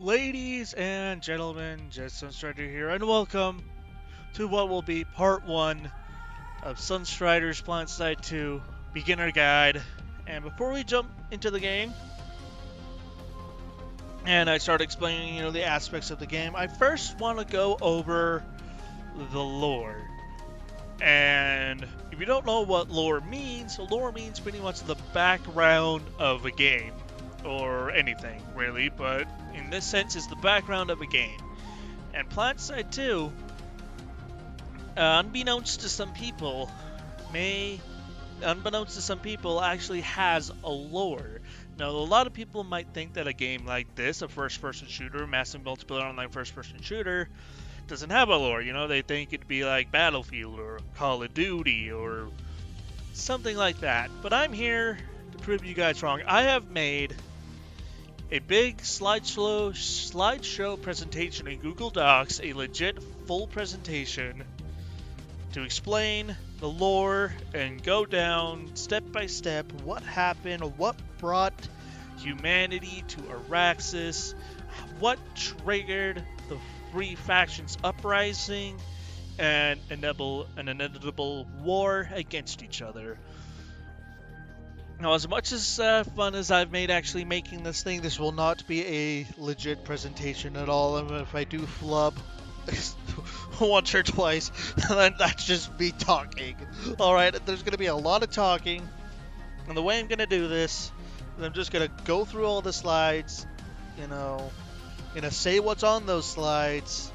Ladies and gentlemen, just Sunstrider here, and welcome to what will be part 1 of Sunstrider's Planetside 2 Beginner Guide. And before we jump into the game, and I start explaining, the aspects of the game, I first want to go over the lore. And if you don't know what lore means pretty much the background of a game. Or anything, really, but in this sense, is the background of a game. And Planetside 2, unbeknownst to some people, actually has a lore. Now, a lot of people might think that a game like this, a first-person shooter, massive multiplayer online first-person shooter, doesn't have a lore. They think it'd be like Battlefield or Call of Duty or something like that. But I'm here to prove you guys wrong. I have made a big slideshow presentation in Google Docs, a legit full presentation to explain the lore and go down step by step what happened, what brought humanity to Araxis, what triggered the three factions uprising, and an inevitable war against each other. Now, as much as fun as I've made actually making this thing, this will not be a legit presentation at all. And if I do flub once or twice, then that's just me talking. Alright, there's going to be a lot of talking. And the way I'm going to do this is I'm just going to go through all the slides, say what's on those slides.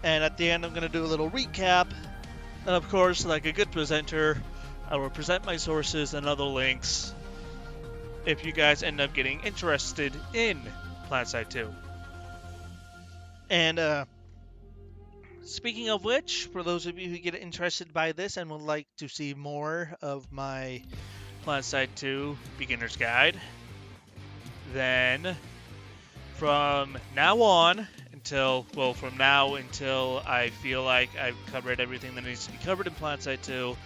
And at the end, I'm going to do a little recap. And of course, like a good presenter, I will present my sources and other links if you guys end up getting interested in Planetside 2. And speaking of which, for those of you who get interested by this and would like to see more of my Planetside 2 Beginner's Guide, then from now until I feel like I've covered everything that needs to be covered in Planetside 2,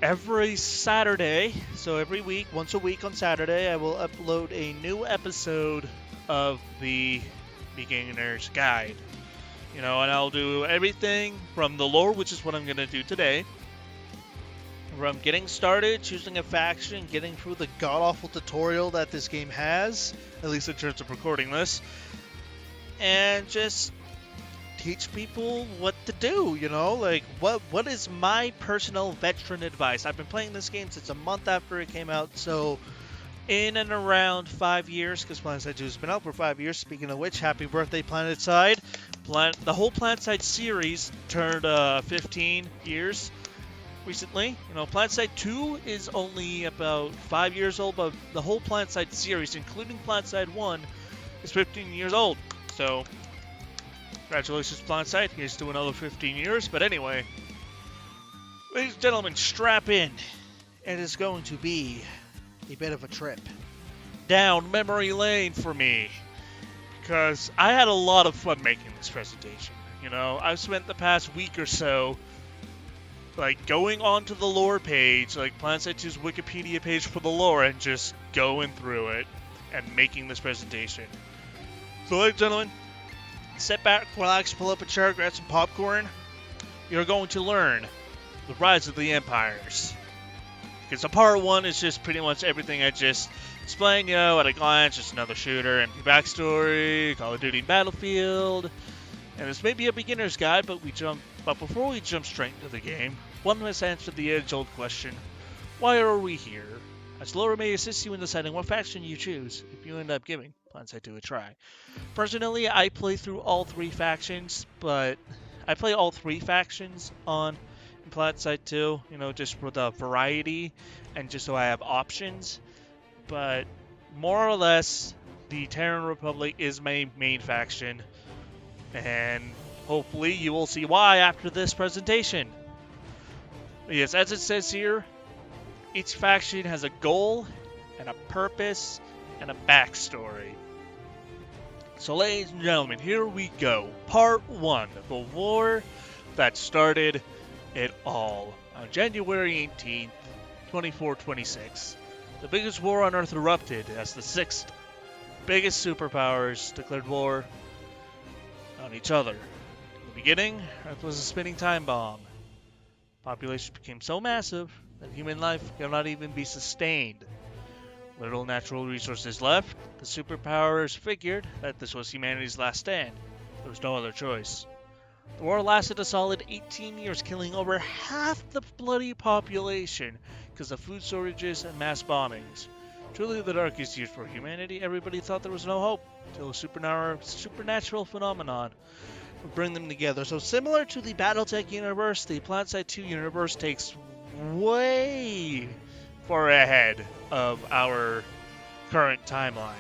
every Saturday, so every week, once a week on Saturday, I will upload a new episode of the Beginner's Guide. And I'll do everything from the lore, which is what I'm going to do today, from getting started, choosing a faction, getting through the god-awful tutorial that this game has, at least in terms of recording this, and just teach people what to do, what is my personal veteran advice. I've been playing this game since a month after it came out, so in and around 5 years, because Planetside 2 has been out for 5 years. Speaking of which, happy birthday, Planetside. The whole Planetside series turned 15 years recently. Planetside 2 is only about 5 years old, but the whole Planetside series, including Planetside 1, is 15 years old. So congratulations, Planetside. Here's to another 15 years. But anyway, ladies and gentlemen, strap in. It is going to be a bit of a trip down memory lane for me, because I had a lot of fun making this presentation. I've spent the past week or so going onto the lore page, Planetside 2's Wikipedia page for the lore, and just going through it and making this presentation. So, ladies and gentlemen, sit back, relax, pull up a chair, grab some popcorn. You're going to learn the rise of the empires. Because the part 1 is just pretty much everything I just explained, at a glance, just another shooter, empty backstory, Call of Duty Battlefield. And this may be a beginner's guide, but before we jump straight into the game, one must answer the age-old question: why are we here? As lore may assist you in deciding what faction you choose if you end up giving Planetside 2 a try. Personally, I play through all three factions, but I play all three factions on Planetside 2, just for the variety and just so I have options. But more or less, the Terran Republic is my main faction, and hopefully you will see why after this presentation. Yes, as it says here, each faction has a goal and a purpose and a backstory. So, ladies and gentlemen, here we go. Part 1, the war that started it all. On January 18th, 2426, the biggest war on Earth erupted as the 6th biggest superpowers declared war on each other. In the beginning, Earth was a spinning time bomb. Population became so massive that human life could not even be sustained. Little natural resources left, the superpowers figured that this was humanity's last stand. There was no other choice. The war lasted a solid 18 years, killing over half the bloody population because of food shortages and mass bombings. Truly the darkest years for humanity. Everybody thought there was no hope until a supernatural phenomenon would bring them together. So similar to the Battletech universe, the Planetside 2 universe takes way far ahead of our current timeline.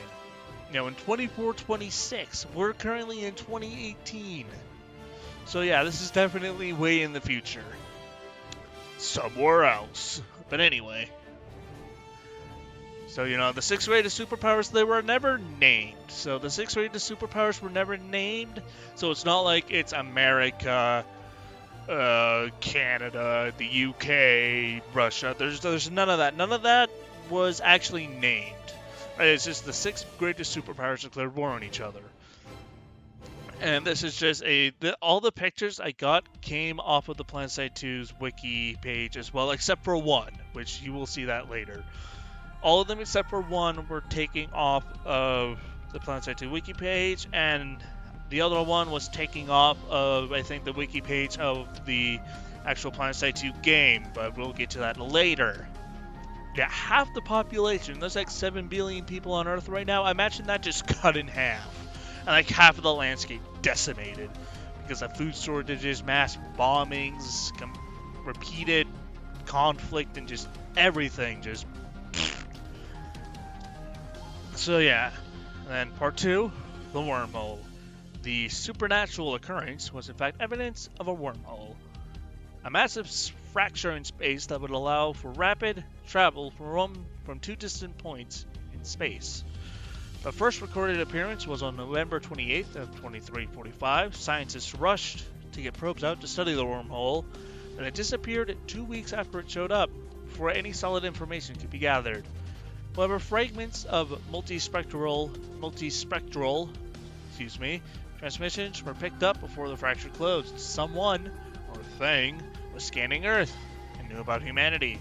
Now in 2426, we're currently in 2018. So yeah, this is definitely way in the future. Somewhere else. But anyway. So, the 6 rated superpowers, they were never named. So the 6 rated superpowers were never named. So it's not like it's America, Canada, the UK, Russia. There's none of that. None of that was actually named. It's just the 6 greatest superpowers declared war on each other. And this is just all the pictures I got came off of the Planetside 2's wiki page as well, except for one, which you will see that later. All of them except for one were taking off of the Planetside 2 wiki page, and the other one was taking off of, I think, the wiki page of the actual Planetside 2 game, but we'll get to that later. Yeah, half the population, there's like 7 billion people on Earth right now, I imagine that just cut in half. And like half of the landscape decimated because of food shortages, mass bombings, repeated conflict, and just everything just... So yeah, and then part 2, the wormhole. The supernatural occurrence was in fact evidence of a wormhole. A massive fracture in space that would allow for rapid travel from 2 distant points in space. The first recorded appearance was on November 28th of 2345. Scientists rushed to get probes out to study the wormhole, and it disappeared 2 weeks after it showed up, before any solid information could be gathered. However, fragments of multispectral transmissions were picked up before the fracture closed. Someone, or thing, was scanning Earth and knew about humanity.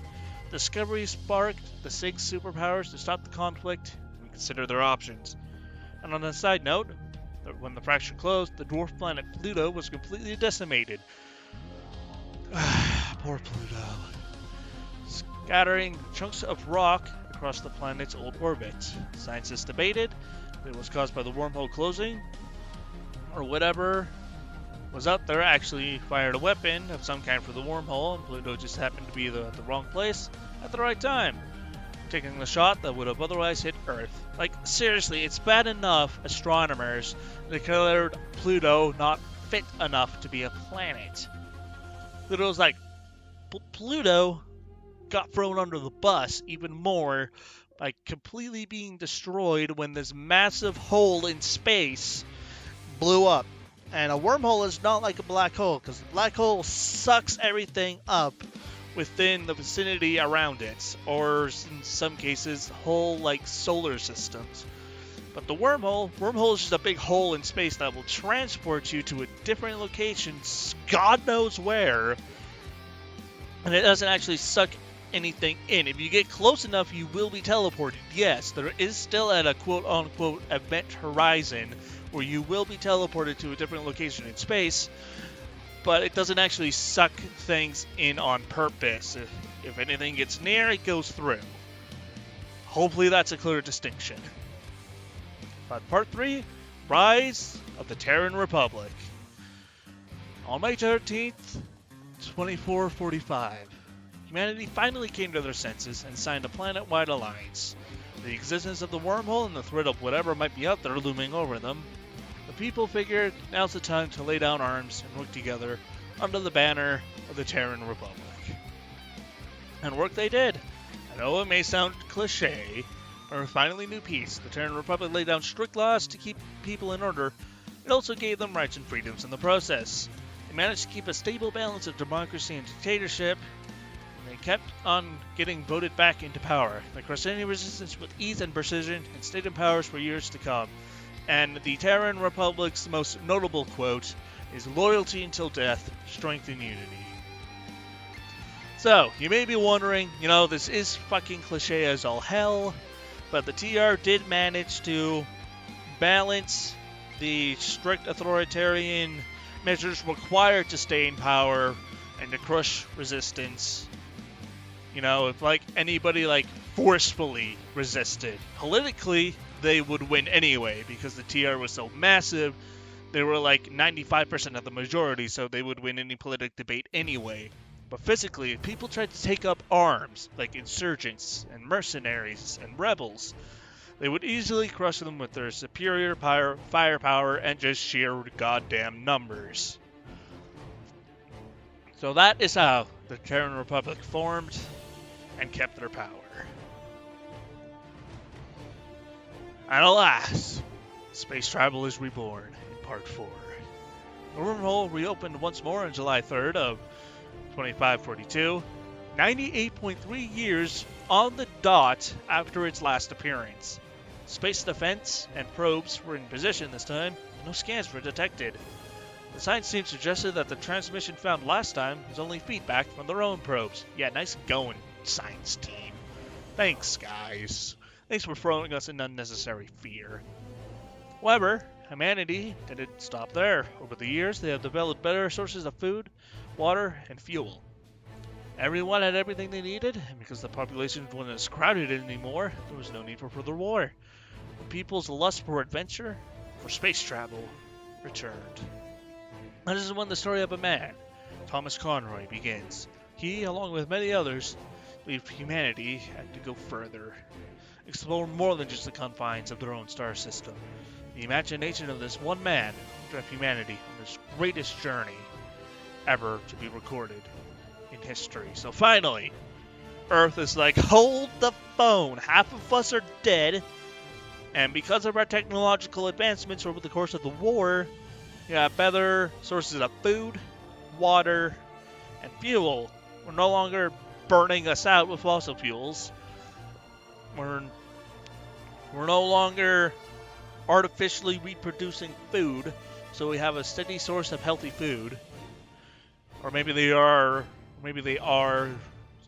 Discovery sparked the 6 superpowers to stop the conflict and consider their options. And on a side note, when the fracture closed, the dwarf planet Pluto was completely decimated. Poor Pluto. Scattering chunks of rock across the planet's old orbit. Scientists debated if it was caused by the wormhole closing, or whatever was out there actually fired a weapon of some kind for the wormhole, and Pluto just happened to be at the wrong place at the right time, taking the shot that would have otherwise hit Earth. Like, seriously, it's bad enough astronomers declared Pluto not fit enough to be a planet. Pluto's like, Pluto got thrown under the bus even more by completely being destroyed when this massive hole in space blew up. And a wormhole is not like a black hole, because the black hole sucks everything up within the vicinity around it, or in some cases, whole like solar systems. But the wormhole is just a big hole in space that will transport you to a different location, God knows where, and it doesn't actually suck anything in. If you get close enough, you will be teleported. Yes, there is still at a quote-unquote event horizon where you will be teleported to a different location in space, but it doesn't actually suck things in on purpose. If anything gets near, it goes through. Hopefully that's a clear distinction. But part 3, Rise of the Terran Republic. On May 13th, 2445, humanity finally came to their senses and signed a planet-wide alliance. The existence of the wormhole and the threat of whatever might be out there looming over them, the people figured now's the time to lay down arms and work together under the banner of the Terran Republic. And work they did. I know it may sound cliche, but with finally new peace, the Terran Republic laid down strict laws to keep people in order. It also gave them rights and freedoms in the process. They managed to keep a stable balance of democracy and dictatorship, and they kept on getting voted back into power. They crushed any resistance with ease and precision and stayed in power for years to come. And the Terran Republic's most notable quote is loyalty until death, strength and unity. So, you may be wondering, this is fucking cliche as all hell, but the TR did manage to balance the strict authoritarian measures required to stay in power and to crush resistance. If anybody forcefully resisted, politically they would win anyway because the TR was so massive. They were 95% of the majority, so they would win any political debate anyway. But physically, if people tried to take up arms, like insurgents and mercenaries and rebels, they would easily crush them with their superior firepower and just sheer goddamn numbers. So that is how the Terran Republic formed and kept their power. And alas, space travel is reborn in Part 4. The wormhole reopened once more on July 3rd of 2542, 98.3 years on the dot after its last appearance. Space defense and probes were in position this time, and no scans were detected. The science team suggested that the transmission found last time was only feedback from their own probes. Yeah, nice going, science team. Thanks, guys. Thanks for throwing us in unnecessary fear. However, humanity didn't stop there. Over the years, they have developed better sources of food, water, and fuel. Everyone had everything they needed, and because the population wasn't as crowded anymore, there was no need for further war. The people's lust for adventure, for space travel, returned. And this is when the story of a man, Thomas Conroy, begins. He, along with many others, believed humanity had to go further, explore more than just the confines of their own star system. The imagination of this one man drove humanity on this greatest journey ever to be recorded in history. So finally, Earth is like, hold the phone. Half of us are dead. And because of our technological advancements over the course of the war, we have better sources of food, water, and fuel. We're no longer burning us out with fossil fuels. We're no longer artificially reproducing food, so we have a steady source of healthy food. Or maybe they are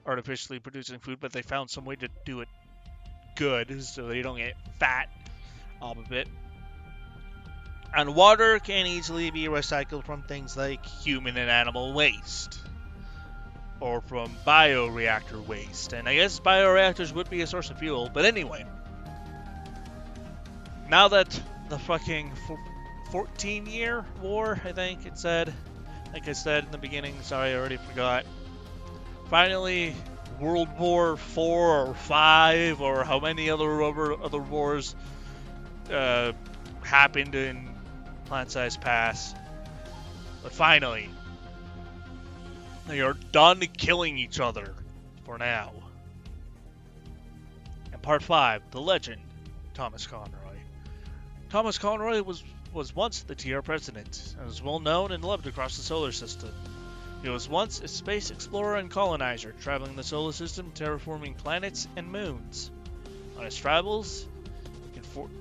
artificially producing food, but they found some way to do it good, so they don't get fat off of it. And water can easily be recycled from things like human and animal waste, or from bioreactor waste. And I guess bioreactors would be a source of fuel, but anyway. Now that the fucking 14-year war, I think it said, like I said in the beginning, sorry I already forgot. Finally, World War 4 or 5 or how many other wars happened in Planetside Pass. But finally, they are done killing each other for now. And Part 5, The Legend, Thomas Conroy. Thomas Conroy was once the TR president, and was well known and loved across the solar system. He was once a space explorer and colonizer, traveling the solar system, terraforming planets and moons. On his travels,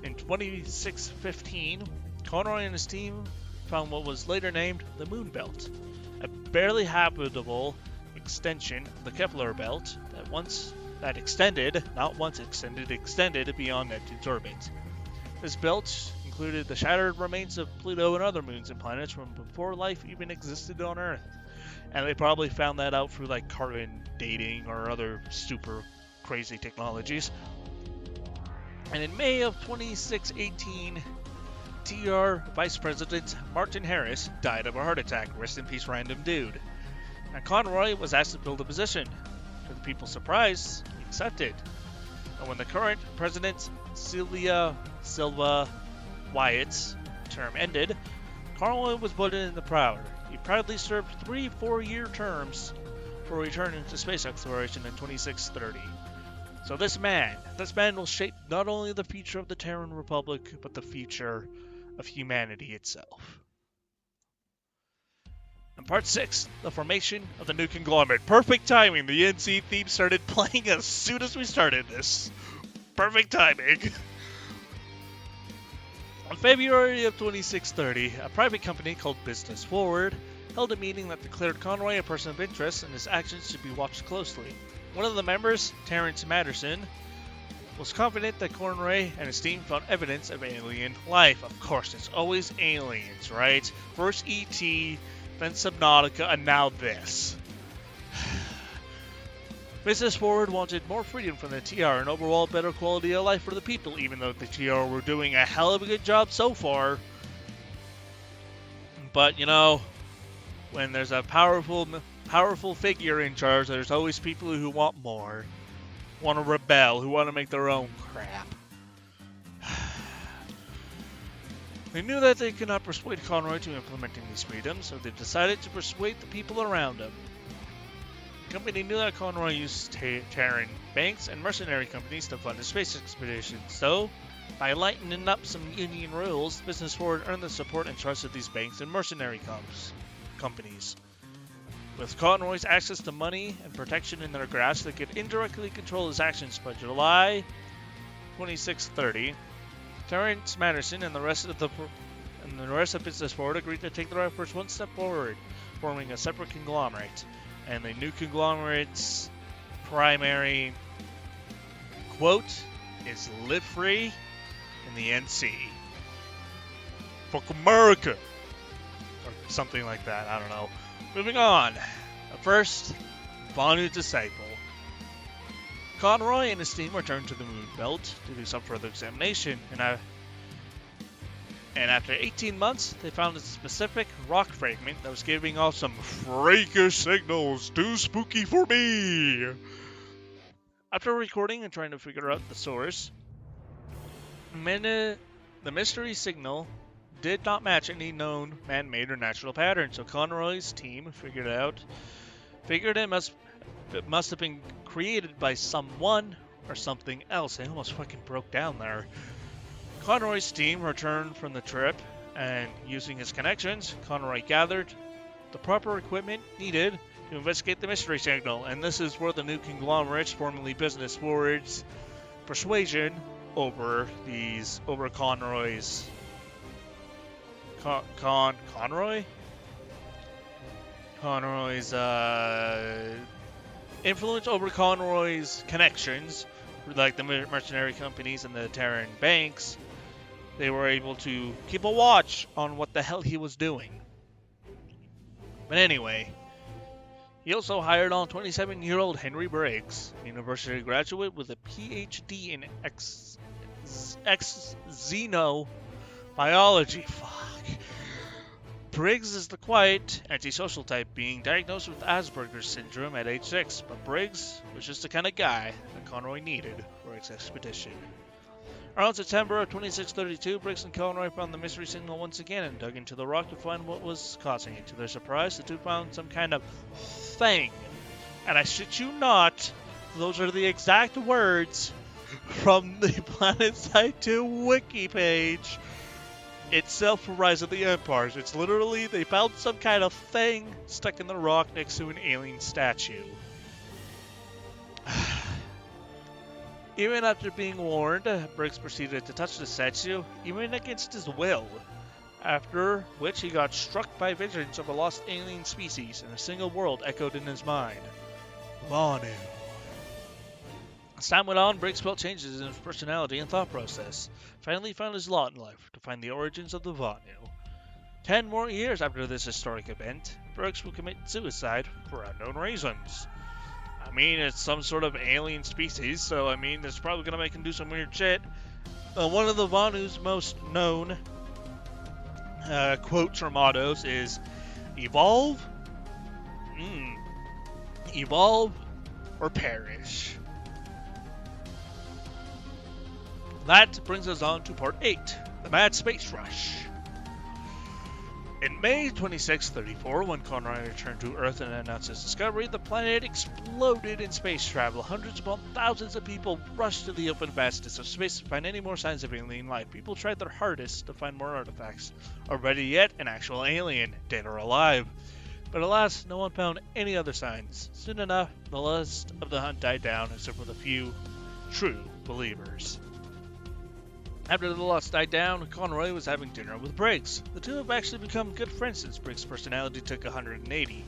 in 2615, Conroy and his team found what was later named the Moon Belt, a barely habitable extension of the Kepler Belt that extended beyond Neptune's orbit. This belt included the shattered remains of Pluto and other moons and planets from before life even existed on Earth. And they probably found that out through carbon dating or other super crazy technologies. And in May of 2618, TR Vice President Martin Harris died of a heart attack. Rest in peace, random dude. And Conroy was asked to fill the position. To the people's surprise, he accepted. And when the current president, Silva Wyatt's term ended, Conroy was voted into power. He proudly served 3 4-year terms for return into space exploration in 2630. So this man will shape not only the future of the Terran Republic, but the future of humanity itself. And part 6, the formation of the new conglomerate. Perfect timing. The NC theme started playing as soon as we started this. Perfect timing. On February of 2630, a private company called Business Forward held a meeting that declared Conroy a person of interest and his actions should be watched closely. One of the members, Terrence Matterson, was confident that Conroy and his team found evidence of alien life. Of course, it's always aliens, right? First E.T., then Subnautica, and now this. Business Forward wanted more freedom from the TR and overall better quality of life for the people, even though the TR were doing a hell of a good job so far. But, you know, when there's a powerful figure in charge, there's always people who want more, want to rebel, who want to make their own crap. They knew that they could not persuade Conroy to implementing these freedoms, so they decided to persuade the people around him. The company knew that Conroy used Terran banks and mercenary companies to fund his space expeditions, so by lightening up some union rules, Business Forward earned the support and trust of these banks and mercenary companies. With Conroy's access to money and protection in their grasp, they could indirectly control his actions. By July 2630, Terrence Matterson and the rest of Business Forward agreed to take their efforts one step forward, forming a separate conglomerate. And the new conglomerate's primary quote is "Live free in the NC. Fuck America!" Or something like that, I don't know. Moving on. First, Vanu's disciple. Conroy and his team returned to the moon belt to do some further examination, and after 18 months, they found a specific rock fragment that was giving off some freakish signals, too spooky for me. After recording and trying to figure out the source, the mystery signal did not match any known man-made or natural pattern, so Conroy's team figured it must have been created by someone or something else. I almost fucking broke down there. Conroy's team returned from the trip, and using his connections, Conroy gathered the proper equipment needed to investigate the mystery signal, and this is where the new conglomerates, formerly Business Forward's persuasion over Conroy's influence over Conroy's connections, like the mercenary companies and the Terran banks. They were able to keep a watch on what the hell he was doing. But anyway, he also hired on 27-year-old Henry Briggs, a university graduate with a PhD in xenobiology. Fuck. Briggs is the quiet, antisocial type, being diagnosed with Asperger's syndrome at age 6, but Briggs was just the kind of guy that Conroy needed for his expedition. Around September of 2632, Briggs and Conroy found the mystery signal once again and dug into the rock to find what was causing it. To their surprise, the two found some kind of thing. And I shit you not, those are the exact words from the Planetside 2 wiki page itself for Rise of the Empires. It's literally, they found some kind of thing stuck in the rock next to an alien statue. Even after being warned, Briggs proceeded to touch the statue, even against his will, after which he got struck by visions of a lost alien species, and a single word echoed in his mind: Vanu. As time went on, Briggs felt changes in his personality and thought process. Finally found his lot in life, to find the origins of the Vanu. 10 more years after this historic event, Briggs will commit suicide for unknown reasons. I mean, it's some sort of alien species, so I mean, it's probably gonna make him do some weird shit. One of the Vanu's most known quotes or mottos is, evolve, evolve, or perish. That brings us on to part 8, the Mad Space Rush. In May 2634, when Conroy returned to Earth and announced his discovery, the planet exploded in space travel. Hundreds upon thousands of people rushed to the open vastness of space to find any more signs of alien life. People tried their hardest to find more artifacts, or better yet, an actual alien, dead or alive. But alas, no one found any other signs. Soon enough, the lust of the hunt died down, except for the few true believers. After the lust died down, Conroy was having dinner with Briggs. The two have actually become good friends since Briggs' personality took 180.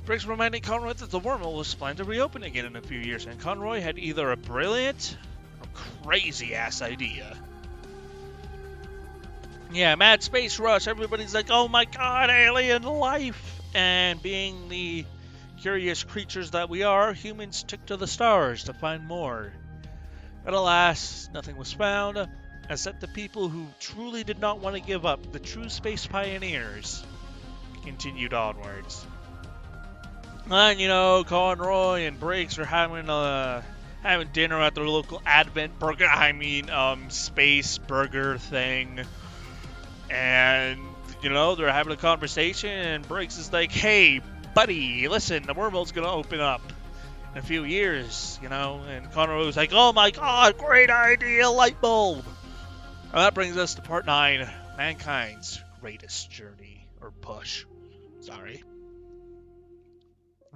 Briggs reminded Conroy that the wormhole was planned to reopen again in a few years, and Conroy had either a brilliant or crazy-ass idea. Yeah, mad space rush, everybody's like, oh my god, alien life! And being the curious creatures that we are, humans took to the stars to find more. But alas, nothing was found, except the people who truly did not want to give up, the true space pioneers, continued onwards. And, Conroy and Briggs are having dinner at their local space burger thing. And, they're having a conversation, and Briggs is like, hey, buddy, listen, the wormhole's gonna open up in a few years, and Conroy was like, oh my god, great idea, light bulb! And that brings us to part 9, mankind's greatest journey, or push. Sorry.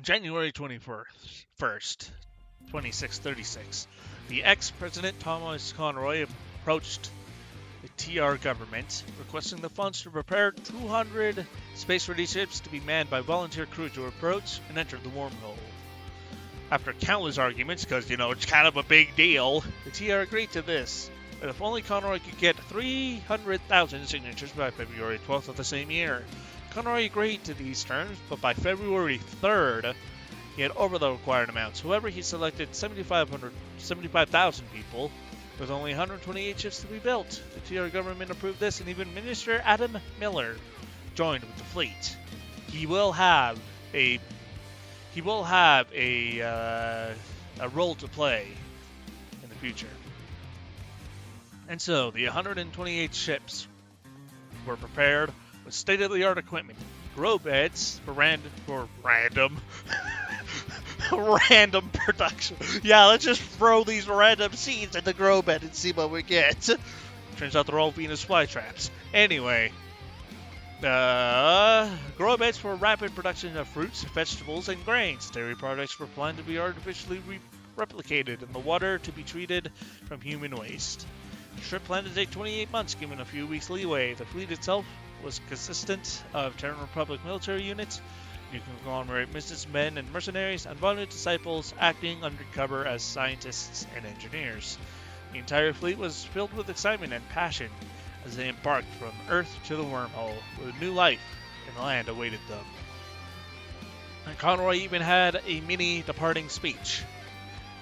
January 21st, 2636, the ex-president Thomas Conroy approached the TR government, requesting the funds to prepare 200 space-ready ships to be manned by volunteer crew to approach and enter the wormhole. After countless arguments, because, it's kind of a big deal, the TR agreed to this. But if only Conroy could get 300,000 signatures by February 12th of the same year. Conroy agreed to these terms, but by February 3rd, he had over the required amounts. However, he selected 75,000 people, with only 128 ships to be built. The TR government approved this, and even Minister Adam Miller joined with the fleet. He will have a role to play in the future. And so, the 128 ships were prepared with state-of-the-art equipment, grow beds for random random production. Yeah, let's just throw these random seeds in the grow bed and see what we get. Turns out they're all Venus flytraps. Anyway, grow beds for rapid production of fruits, vegetables, and grains. Dairy products were planned to be artificially replicated, and the water to be treated from human waste. The trip planned to take 28 months, given a few weeks leeway. The fleet itself was consistent of Terran Republic military units, new conglomerate businessmen and mercenaries, and bonded disciples acting undercover as scientists and engineers. The entire fleet was filled with excitement and passion as they embarked from Earth to the wormhole, where new life in the land awaited them. And Conroy even had a mini departing speech,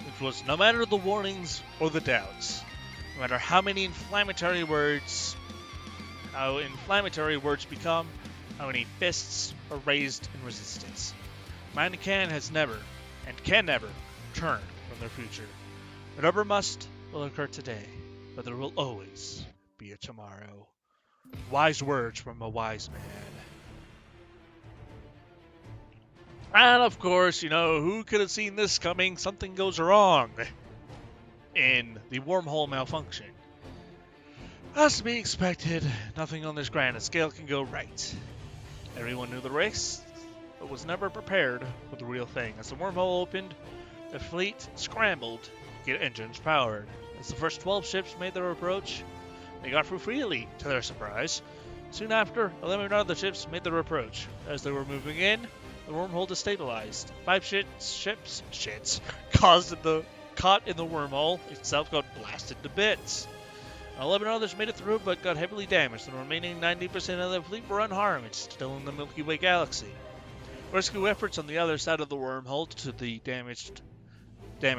which was, no matter the warnings or the doubts, no matter how inflammatory words become, how many fists are raised in resistance, mankind has never and can never turn from their future. Whatever must will occur today, but there will always be a tomorrow. Wise words from a wise man. And of course, who could have seen this coming? Something goes wrong in the wormhole malfunction. As to be expected, nothing on this grand scale can go right. Everyone knew the risks, but was never prepared for the real thing. As the wormhole opened, the fleet scrambled to get engines powered. As the first 12 ships made their approach, they got through freely, to their surprise. Soon after, 11 other ships made their approach. As they were moving in, the wormhole destabilized. 5 ships caught in the wormhole itself got blasted to bits. 11 others made it through but got heavily damaged. The remaining 90% of the fleet were unharmed, still in the Milky Way galaxy. Rescue efforts on the other side of the wormhole to the damaged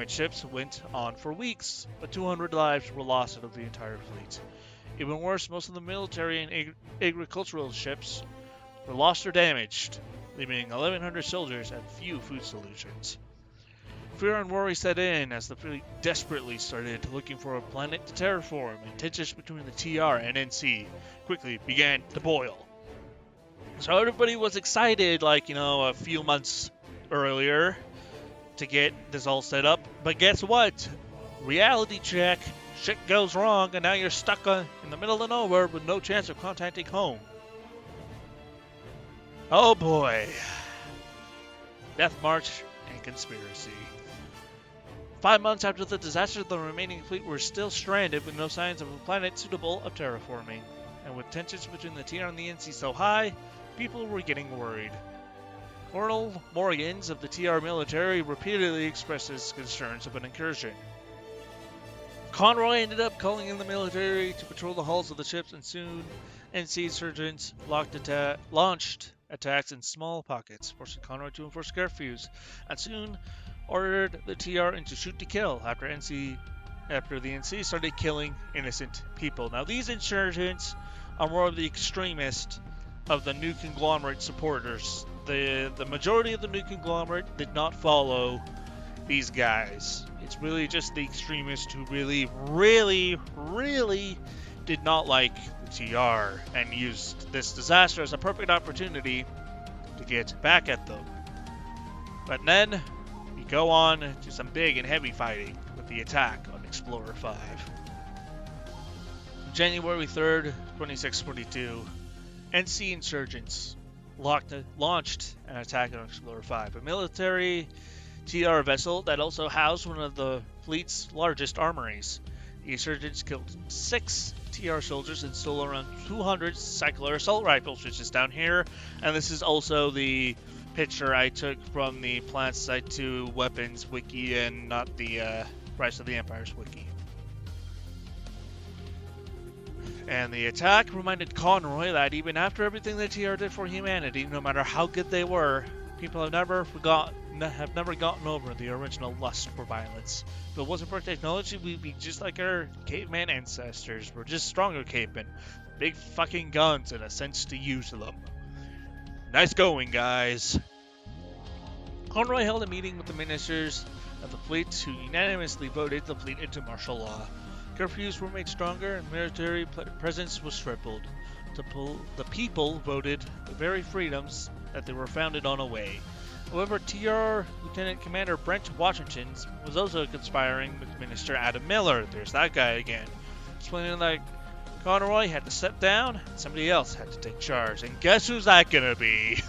ships went on for weeks, but 200 lives were lost out of the entire fleet. Even worse, most of the military and agricultural ships were lost or damaged, leaving 1,100 soldiers and few food solutions. Fear and worry set in as the fleet desperately started looking for a planet to terraform, and tensions between the TR and NC quickly began to boil. So everybody was excited, a few months earlier to get this all set up, but guess what? Reality check, shit goes wrong, and now you're stuck in the middle of nowhere with no chance of contacting home. Oh boy. Death March and Conspiracy. 5 months after the disaster, the remaining fleet were still stranded with no signs of a planet suitable of terraforming. And with tensions between the TR and the NC so high, people were getting worried. Colonel Morgans of the TR military repeatedly expressed his concerns of an incursion. Conroy ended up calling in the military to patrol the hulls of the ships, and soon NC insurgents launched attacks in small pockets, forcing Conroy to enforce curfews, and soon ordered the TR into shoot to kill after the NC started killing innocent people. Now these insurgents are more of the extremist of the new conglomerate supporters. The majority of the new conglomerate did not follow these guys. It's really just the extremists who really did not like the TR and used this disaster as a perfect opportunity to get back at them. But then we go on to some big and heavy fighting with the attack on Explorer 5. January 3rd, 2642, NC insurgents launched an attack on Explorer 5, a military TR vessel that also housed one of the fleet's largest armories. The insurgents killed 6 TR soldiers and stole around 200 cycler assault rifles, which is down here, and this is also the picture I took from the Planetside 2 weapons wiki and not the Rise of the Empires wiki. And the attack reminded Conroy that even after everything the TR did for humanity, no matter how good they were, people have never gotten over the original lust for violence. If it wasn't for technology, we'd be just like our caveman ancestors. We're just stronger cavemen. Big fucking guns and a sense to use them. Nice going, guys. Conroy held a meeting with the ministers of the fleet who unanimously voted the fleet into martial law. Curfews were made stronger and military presence was tripled. The people voted the very freedoms that they were founded on away. However, TR Lieutenant Commander Brent Washington was also conspiring with Minister Adam Miller. There's that guy again. Explaining that Conroy had to step down and somebody else had to take charge. And guess who's that gonna be?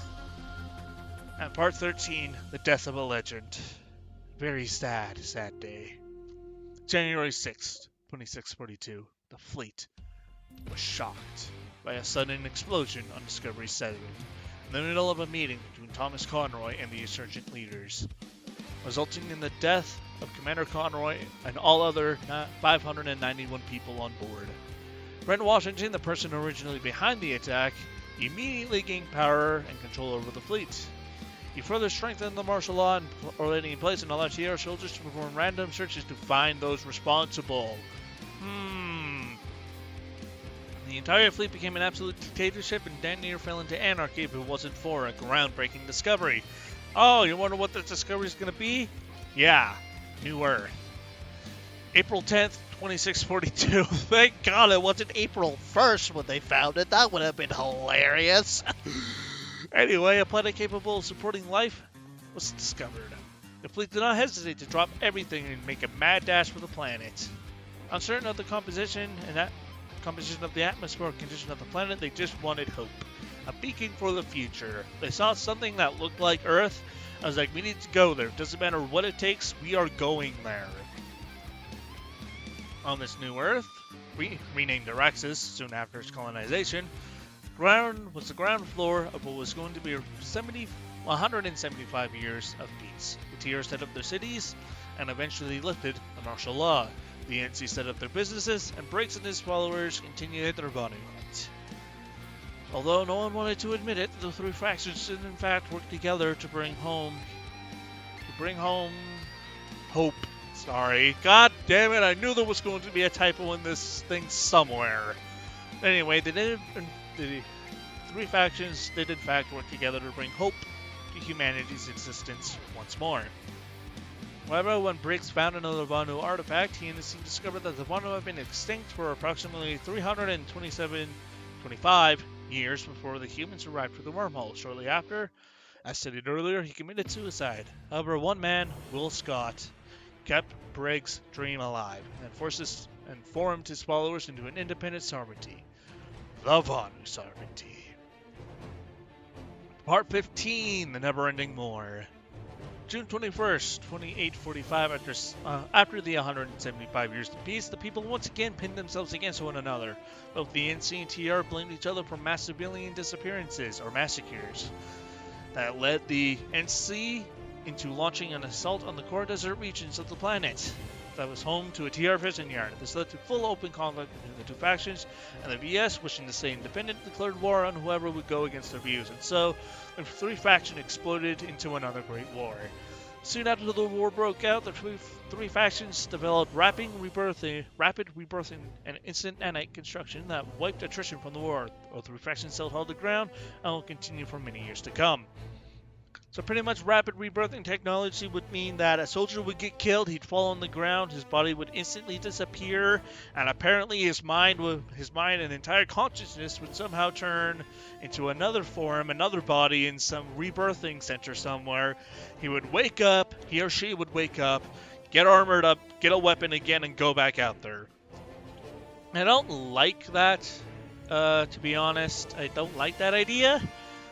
At part 13, the death of a legend. Very sad day. January 6th, 2642. The fleet was shocked by a sudden explosion on Discovery 7 in the middle of a meeting between Thomas Conroy and the insurgent leaders, resulting in the death of Commander Conroy and all other 591 people on board. Brent Washington, the person originally behind the attack, immediately gained power and control over the fleet. He further strengthened the martial law and already in place and allowed TR soldiers to perform random searches to find those responsible. The entire fleet became an absolute dictatorship and damn near fell into anarchy if it wasn't for a groundbreaking discovery. Oh, you wonder what the discovery is going to be? Yeah, New Earth. April 10th, 2642. Thank God it wasn't April 1st when they found it. That would have been hilarious. Anyway, a planet capable of supporting life was discovered. The fleet did not hesitate to drop everything and make a mad dash for the planet. Uncertain of the composition of the atmosphere or condition of the planet, they just wanted hope. A beacon for the future. They saw something that looked like Earth. I was like, we need to go there. Doesn't matter what it takes, we are going there. On this new Earth, renamed Araxis soon after its colonization, was the ground floor of what was going to be 175 years of peace. The TR set up their cities and eventually lifted the martial law. The NC set up their businesses, and Briggs and his followers continued their bounty hunt. Although no one wanted to admit it, the three factions did in fact work together to bring home hope. Sorry. God damn it, I knew there was going to be a typo in this thing somewhere. Anyway, the three factions did in fact work together to bring hope to humanity's existence once more. However, when Briggs found another Vanu artifact, he and his team discovered that the Vanu had been extinct for approximately 325 years before the humans arrived through the wormhole. Shortly after, as stated earlier, he committed suicide. However, one man, Will Scott, kept Briggs' dream alive and formed his followers into an independent sovereignty. The Vanu sovereignty. Part 15, The Never-Ending War. June 21st, 2845, after the 175 years of peace, the people once again pinned themselves against one another. Both the NC and TR blamed each other for mass civilian disappearances, or massacres, that led the NC into launching an assault on the core desert regions of the planet that was home to a TR prison yard. This led to full open conflict between the two factions, and the VS, wishing to stay independent, declared war on whoever would go against their views, and so the three factions exploded into another great war. Soon after the war broke out, the three factions developed rapid rebirthing, and instant nanite construction that wiped attrition from the war. All three factions still held the ground and will continue for many years to come. So pretty much rapid rebirthing technology would mean that a soldier would get killed, he'd fall on the ground, his body would instantly disappear, and apparently his mind and entire consciousness would somehow turn into another form, another body in some rebirthing center somewhere. He or she would wake up, get armored up, get a weapon again, and go back out there. I don't like that, to be honest. I don't like that idea.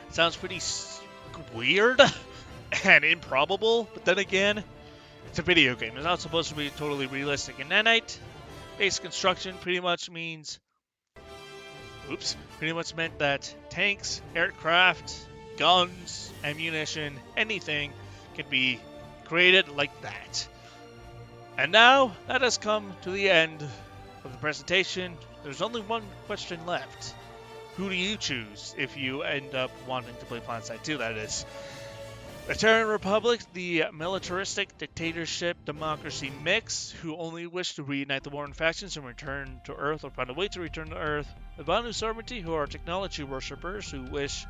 It sounds pretty weird and improbable, but then again, it's a video game. It's not supposed to be totally realistic. And nanite-based construction pretty much meant that tanks, aircraft, guns, ammunition, anything can be created like that. And now, that has come to the end of the presentation. There's only one question left. Who do you choose if you end up wanting to play Planetside 2, that is? The Terran Republic, the militaristic dictatorship democracy mix, who only wish to reunite the warring factions and return to Earth or find a way to return to Earth. The Vanu Sovereignty, who are technology worshippers who wish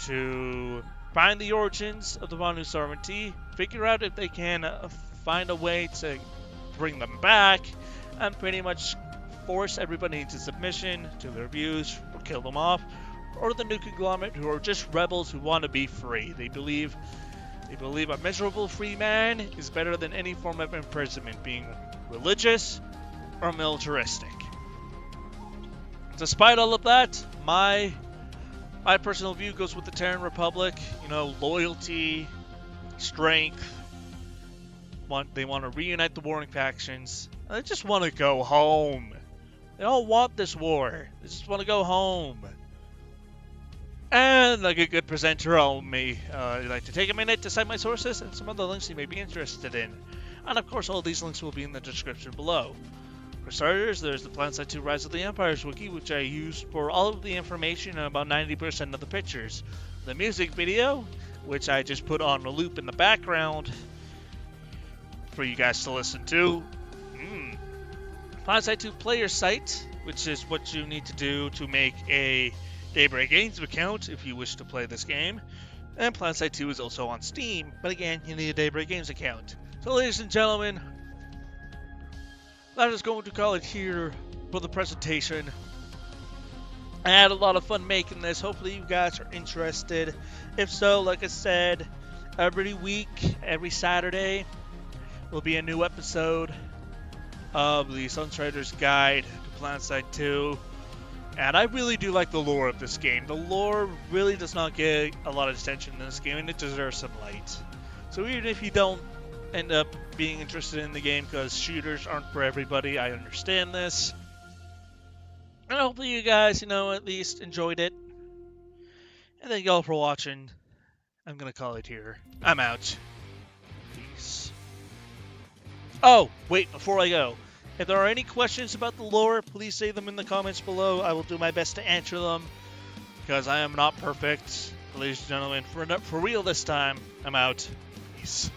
to find the origins of the Vanu Sovereignty, figure out if they can find a way to bring them back, and pretty much force everybody into submission to their views or kill them off, or the new conglomerate who are just rebels who want to be free. They believe a miserable free man is better than any form of imprisonment, being religious or militaristic. Despite all of that, my personal view goes with the Terran Republic. Loyalty, strength. They want to reunite the warring factions. They just want to go home. They don't want this war. They just want to go home. And like a good presenter, I'd like to take a minute to cite my sources and some other links you may be interested in. And of course, all these links will be in the description below. For starters, there's the Planetside 2 Rise of the Empires wiki, which I used for all of the information and about 90% of the pictures. The music video, which I just put on a loop in the background for you guys to listen to. Planetside 2 player site, which is what you need to do to make a Daybreak Games account if you wish to play this game. And Planetside 2 is also on Steam, but again, you need a Daybreak Games account. So ladies and gentlemen, that is going to call it here for the presentation. I had a lot of fun making this. Hopefully you guys are interested. If so, like I said, every week, every Saturday, will be a new episode of the Sunstrider's Guide to Planetside 2. And I really do like the lore of this game. The lore really does not get a lot of attention in this game, and it deserves some light. So even if you don't end up being interested in the game because shooters aren't for everybody, I understand this. And hopefully you guys, at least enjoyed it. And thank y'all for watching. I'm going to call it here. I'm out. Peace. Oh, wait, before I go. If there are any questions about the lore, please say them in the comments below. I will do my best to answer them, because I am not perfect. Ladies and gentlemen, for real this time, I'm out. Peace.